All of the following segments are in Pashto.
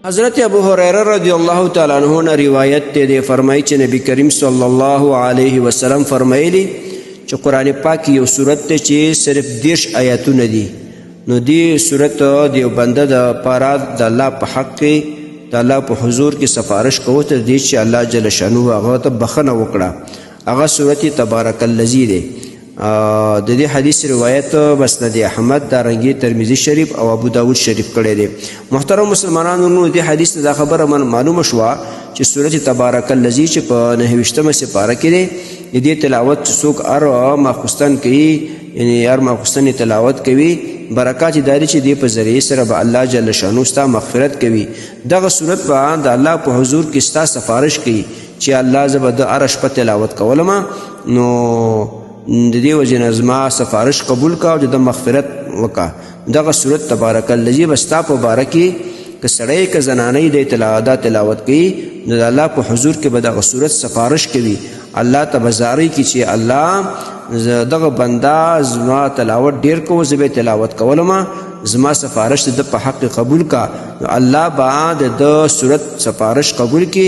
حضرت ابو هريره رضی الله تعالی عنہ نے روایت ته فرمایي چې نبی کریم صلی الله علیه وسلم فرمایلی چې قرآن پاک یو سورت ته چې صرف 10 آیاتونه دي، نو دی سورت دیو بنده د پاره د الله په حق کې د الله په حضور کې سفارش کوو تر دې چې الله جل شانه هغه ته بخنه وکړه. هغه سورت تبارک الذی دی. د دې حدیث روایت مسند احمد، دارنګي ترمذی شریف او ابو داود شریف کړی دی. محترم مسلمانانو، نو دې حدیث دا خبره من معلومه شوه چې سورت تبارک الذی چې په 29مه سپاره کې دی، د دې تلاوت څوک هر ماخوستن کوي، یعنی هر ماخوستن تلاوت کوي، برکات داری چې دې په ذریعه سره به الله جل شانه ستا مغفرت کوي. دغه سورت به د الله په حضور کې ستا سفارش کوي چې الله زه به د هره شپه تلاوت کولم، نو د دې وجې نه زما سفارش قبول کا او د مغفرت وکا. دغه سورت تبارک الذی به ستا په باره کې که سړی که زنانه د تلاوت کوي، نو د الله په حضور کې به دغه سورت سفارش کوي. الله ته به زاری کی چې الله دغه بنده زما تلاوت ډیر کو، زه به تلاوت کولم، زما سفارش د په حق قبول کا. الله به د سورت سفارش قبول کی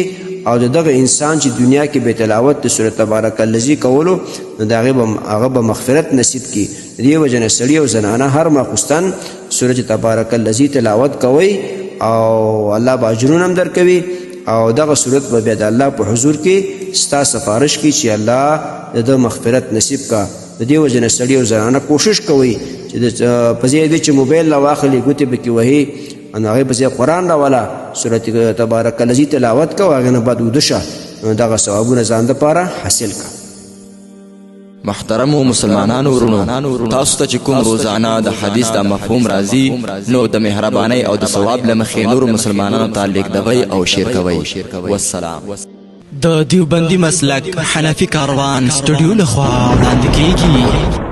او دغه انسان چې دنیا کې به تلاوت د سورت تبارک الذی کولو، نو د هغه به مغفرت نصیب کی. د دې وجې نه سړي او زنانه هر ماخوستن سورت تبارک الذی تلاوت کوي او الله به اجرونه هم درکوي، او دغه سورت به بیا د الله په حضور کې ستا سفارش کی چې الله د مغفرت نصیب کا. د دې وجې نه سړي او زنانه کوشش کوي چې په ځای دی چې موبایل راواخلي ګوتې به کې وهي، نو هغې په ځای قرآن راوله سورت تبارک الذی تلاوت کوه، هغې نه بعد وده شه، دغه ثوابونه ځان دپاره حاصل کا. محترمو مسلمانانو ورونو، تاسو ته چې کوم روزانه د حدیث د مفهوم راځي، نو د مهربانۍ او د ثواب له مخې نورو مسلمانانو ته لیږدوئ او شیر کوئ. والسلام. د دیوبندي مسلک حنفي کاروان سټوډیو لخوا وړاندې کیږي.